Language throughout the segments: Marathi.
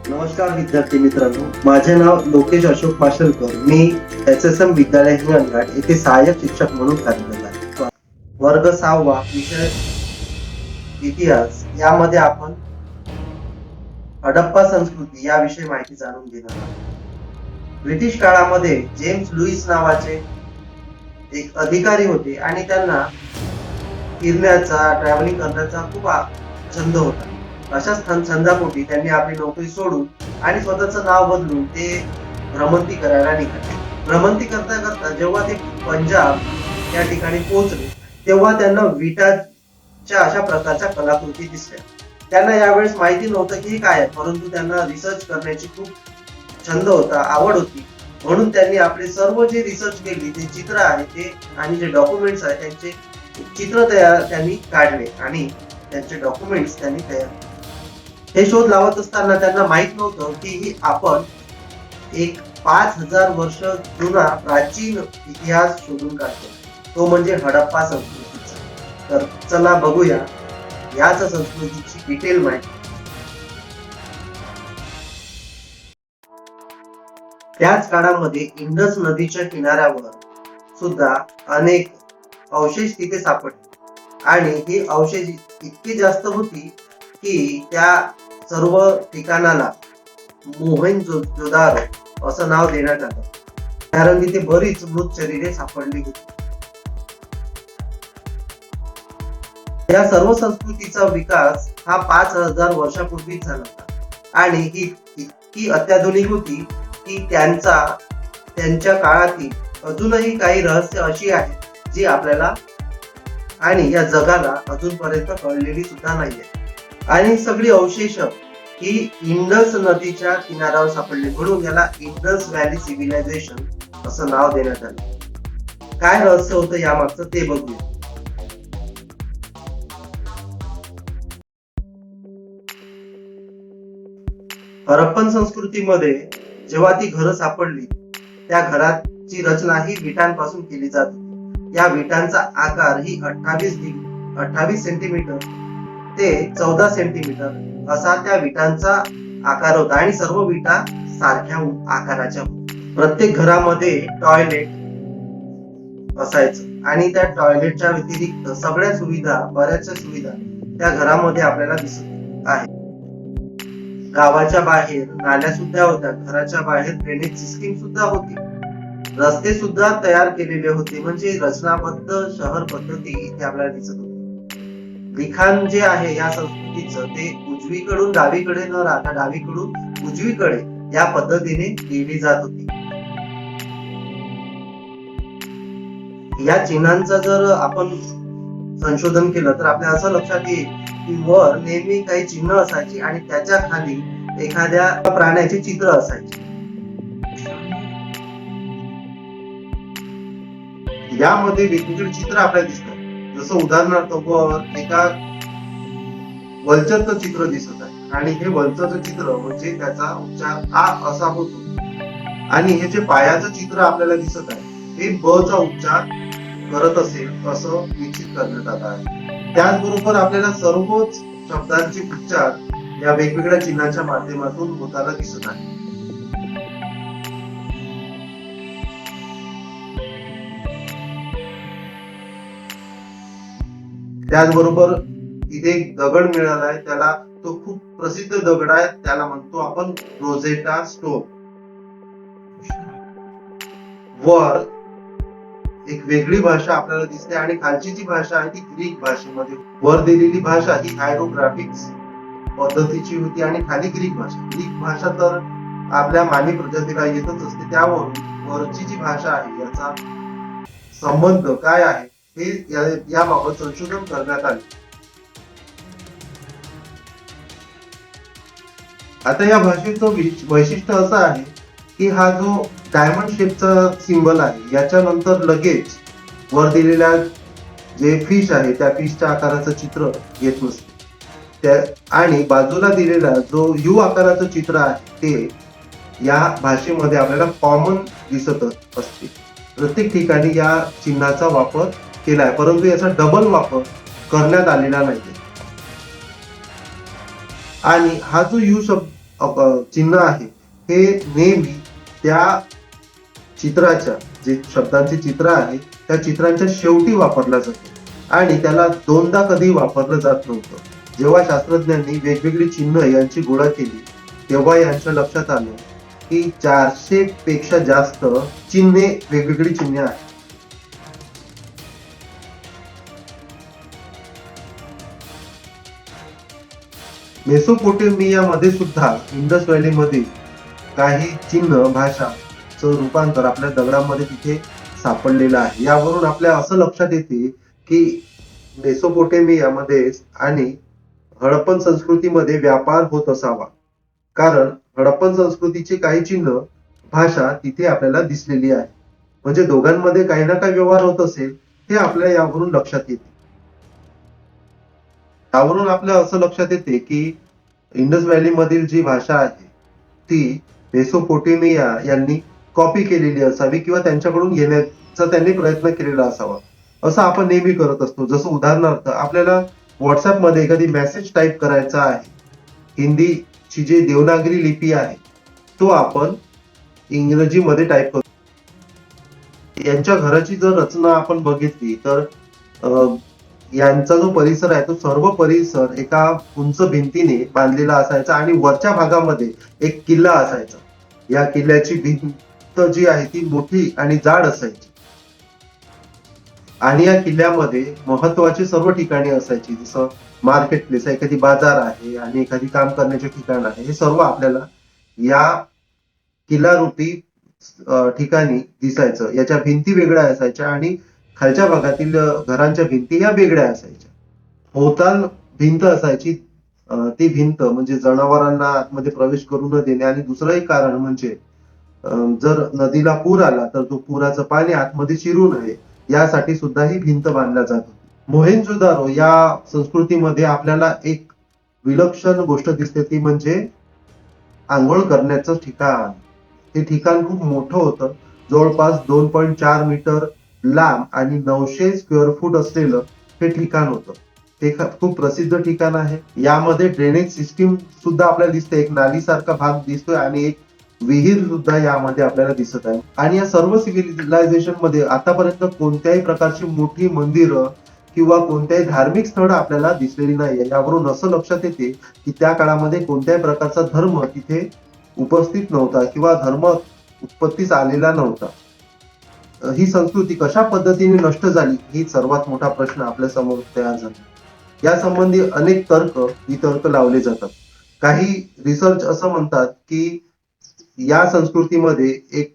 नमस्कार विद्यार्थी मित्रांनो, माझे नाव लोकेश अशोक माशेलकर. मी SSM विद्यालय हिंगणघाट येथे सहाय्यक शिक्षक म्हणून कार्यरत आहे. वर्ग 6वा विषय इतिहास यामध्ये आपण हडप्पा संस्कृती याविषयी माहिती जाणून घेणार आहोत. ब्रिटिश काळामध्ये जेम्स लुईस नावाचे एक अधिकारी होते आणि त्यांना फिरण्याचा ट्रॅव्हलिंग करण्याचा खूप छंद होता. अशाच छंदापोटी त्यांनी आपली नोकरी सोडून आणि स्वतःचं नाव बदलून ते भ्रमंती करायला निघाले. भ्रमंती करता करता जेव्हा ते पंजाब या ठिकाणी पोहोचले तेव्हा त्यांना विटाच्या अशा प्रकारच्या कलाकृती दिसल्या. त्यांना यावेळेस माहिती नव्हतं की हे काय आहे, परंतु त्यांना रिसर्च करण्याची खूप छंद होता, आवड होती. म्हणून त्यांनी आपले सर्व जे रिसर्च केली ते चित्र आहे ते आणि जे डॉक्युमेंट्स आहेत त्यांचे चित्र त्यांनी काढले आणि त्यांचे डॉक्युमेंट्स त्यांनी तयार केले. हे शोध लावत असताना त्यांना माहित नव्हतं की आपण एक 5000 वर्ष जुना प्राचीन इतिहास शोधून काढतो, तो म्हणजे हडप्पा संस्कृतीचा. तर चला बघूया याच संस्कृतीची डिटेल माहिती. त्याच काळामध्ये इंडस नदीच्या किनाऱ्यावर सुद्धा अनेक अवशेष तिथे सापडले आणि ही अवशेष इतकी जास्त होती की त्या सर्व ठिकाणाला मोहेंजोदारो असं नाव देण्यात आलं, कारण तिथे बरीच मृत शरीरे सापडली होती. या सर्व संस्कृतीचा विकास हा 5000 वर्षापूर्वीच झाला होता आणि ही इतकी अत्याधुनिक होती की त्यांच्या काळातील अजूनही काही रहस्य अशी आहेत जी आपल्याला आणि या जगाला अजूनपर्यंत कळलेली सुद्धा नाहीये. आणि सगळी अवशेष ही इंडस नदीच्या किनाऱ्यावर सापडली, म्हणून याला इंडस व्हॅली सिव्हिलायझेशन असं नाव देण्यात आलं. काय रहस्य होतं यामागचं ते बघूया. हरप्पन संस्कृतीमध्ये जेव्हा ती घरं सापडली त्या घराची रचना ही विटांपासून केली जात होती. या विटांचा आकार ही 28 सेंटीमीटर ते 14 सेंटीमीटर असा त्या विटांचा आकार होता आणि सर्व विटा सारख्या आकाराच्या होत्या. प्रत्येक घरामध्ये टॉयलेट असायचं आणि त्या टॉयलेटच्या व्यतिरिक्त बऱ्याचशा सुविधा त्या घरामध्ये आपल्याला दिसत आहे. गावाच्या बाहेर नाल्या सुद्धा होत्या, घराच्या बाहेर ड्रेनेज सिस्टीम सुद्धा होती, रस्ते सुद्धा तयार केलेले होते. म्हणजे रचनाबद्ध शहर पद्धती इथे आपल्याला दिसत होती. लिखाण जे आहे या संस्कृतीचं ते उजवीकडून डावीकडे न राहता डावीकडून उजवीकडे या पद्धतीने लिहिली जात होती. या चिन्हांचं जर आपण संशोधन केलं तर आपल्याला असं लक्षात येईल की वर नेहमी काही चिन्ह असायची आणि त्याच्या खाली एखाद्या प्राण्याचे चित्र असायचे. यामध्ये वेगवेगळे चित्र आपल्याला दिसतात. जसं उदाहरणार्थ वर एका वल्चरचं चित्र दिसत आहे आणि हे वल्चरचं चित्र म्हणजे त्याचा उच्चार आ असा होतो आणि हे जे पायाचं चित्र आपल्याला दिसत आहे हे ब चा उच्चार करत असेल असं निश्चित करण्यात आलं आहे. त्याचबरोबर आपल्याला सर्वच शब्दांचे उच्चार या वेगवेगळ्या चिन्हाच्या माध्यमातून होताना दिसत आहे. त्याचबरोबर इथे एक दगड मिळाला आहे, त्याला तो खूप प्रसिद्ध दगड आहे, त्याला म्हणतो आपण रोझेटा स्टोन. वर एक वेगळी भाषा आपल्याला दिसते आणि खालची जी भाषा आहे ती ग्रीक भाषेमध्ये. वर दिलेली भाषा ही हायरोग्राफिक्स पद्धतीची होती आणि खाली ग्रीक भाषा तर आपल्या मानवी प्रजातीला येतच असते. त्यावरून वरची जी भाषा आहे याचा संबंध काय आहे हे याबाबत संशोधन करण्यात आले. आता या भाषेचं वैशिष्ट्य असं आहे की हा जो डायमंड शेपचा सिंबल आहे याच्यानंतर लगेच वर दिलेल्या जे फिश आहे त्या फिशच्या आकाराचं चित्र येत नसते आणि बाजूला दिलेला जो यू आकाराचं चित्र आहे ते या भाषेमध्ये आपल्याला कॉमन दिसत असते. प्रत्येक ठिकाणी या चिन्हाचा वापर केला आहे, परंतु याचा डबल वापर करण्यात आलेला नाही. आणि हा जो यू शब्द चिन्ह आहे हे नेहमी त्या चित्राच्या जे शब्दांचे चित्र आहे त्या चित्रांच्या शेवटी वापरला जातो आणि त्याला दोनदा कधी वापरलं जात नव्हतं. जेव्हा शास्त्रज्ञांनी वेगवेगळी चिन्ह यांची गोळा केली तेव्हा यांच्या लक्षात आलं की 400 पेक्षा जास्त चिन्हे वेगवेगळी चिन्हे आहेत. मेसोपोटेमियामध्ये सुद्धा इंडस व्हॅलीमध्ये काही चिन्ह भाषाचं रूपांतर आपल्या दगडांमध्ये तिथे सापडलेलं आहे. यावरून आपल्या असं लक्षात येते की मेसोपोटेमियामध्ये आणि हडप्पन संस्कृतीमध्ये व्यापार होत असावा, कारण हडप्पन संस्कृतीची काही चिन्ह भाषा तिथे आपल्याला दिसलेली आहे. म्हणजे दोघांमध्ये काही ना काही व्यवहार होत असेल हे आपल्या यावरून लक्षात येते. यावरून आपल्या असं लक्षात येते की इंडस व्हॅली मधील जी भाषा आहे ती मेसोपोटेमिया यांनी कॉपी केलेली असावी किंवा त्यांच्याकडून घेण्याचा त्यांनी प्रयत्न केलेला असावा असं आपण नेहमी करत असतो. जसं उदाहरणार्थ आपल्याला व्हॉट्सअप मध्ये एखादी मेसेज टाईप करायचा आहे, हिंदीची जी देवनागरी लिपी आहे तो आपण इंग्रजीमध्ये टाईप करतो. यांच्या घराची जर रचना आपण बघितली तर यांचा जो परिसर आहे तो सर्व परिसर एका उंच भिंतीने बांधलेला असायचा आणि वरच्या भागामध्ये एक किल्ला असायचा. या किल्ल्याची भिंत जी आहे ती मोठी आणि जाड असायची आणि या किल्ल्यामध्ये महत्वाची सर्व ठिकाणे असायची, जसं मार्केट प्लेस आहे, एखादी बाजार आहे आणि एखादी काम करण्याचे ठिकाण आहे. हे सर्व आपल्याला या किल्ला रूपी ठिकाणी दिसायचं. याच्या भिंती वेगळ्या असायच्या आणि खालच्या भागातील घरांच्या भिंती ह्या वेगळ्या असायच्या. भोवताल भिंत असायची. ती भिंत म्हणजे जनावरांना आतमध्ये प्रवेश करू न देणे आणि दुसरं एक कारण म्हणजे जर नदीला पूर आला तर तो पुराचं पाणी आतमध्ये शिरू नये यासाठी सुद्धा ही भिंत बांधल्या जात होती. मोहेंजोदारो या संस्कृतीमध्ये आपल्याला एक विलक्षण गोष्ट दिसते ती म्हणजे आंघोळ करण्याचं ठिकाण. हे ठिकाण खूप मोठं होतं. जवळपास 2.4 मीटर लांब आणि 900 स्क्वेअर फूट असलेलं हे ठिकाण होतं. ते खूप प्रसिद्ध ठिकाण आहे. यामध्ये ड्रेनेज सिस्टीम सुद्धा आपल्याला दिसते. एक नालीसारखा भाग दिसतोय आणि एक विहीर सुद्धा यामध्ये आपल्याला दिसत आहे. आणि या सर्व सिव्हिलायझेशन मध्ये आतापर्यंत कोणत्याही प्रकारची मोठी मंदिरं किंवा कोणत्याही धार्मिक स्थळं आपल्याला दिसलेली नाही. यावरून असं लक्षात येते की त्या काळामध्ये कोणत्याही प्रकारचा धर्म तिथे उपस्थित नव्हता किंवा धर्म उत्पत्तीस आलेला नव्हता. ही संस्कृती कशा पद्धतीने नष्ट झाली ही सर्वात मोठा प्रश्न आपल्या समोर तयार झाला. या संबंधी अनेक वितर्क लावले जातात. काही रिसर्च असं म्हणतात की या संस्कृतीमध्ये एक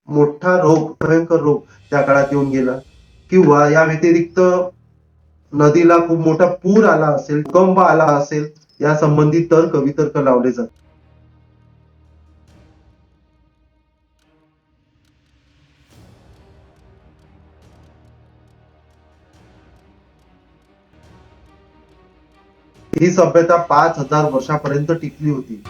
मोठा भयंकर रोग त्या काळात येऊन गेला किंवा या व्यतिरिक्त नदीला खूप मोठा पूर आला असेल, भूकंप आला असेल, या संबंधी वितर्क लावले जातात. ही सभ्यता 5,000 वर्षापर्यंत टिकली होती.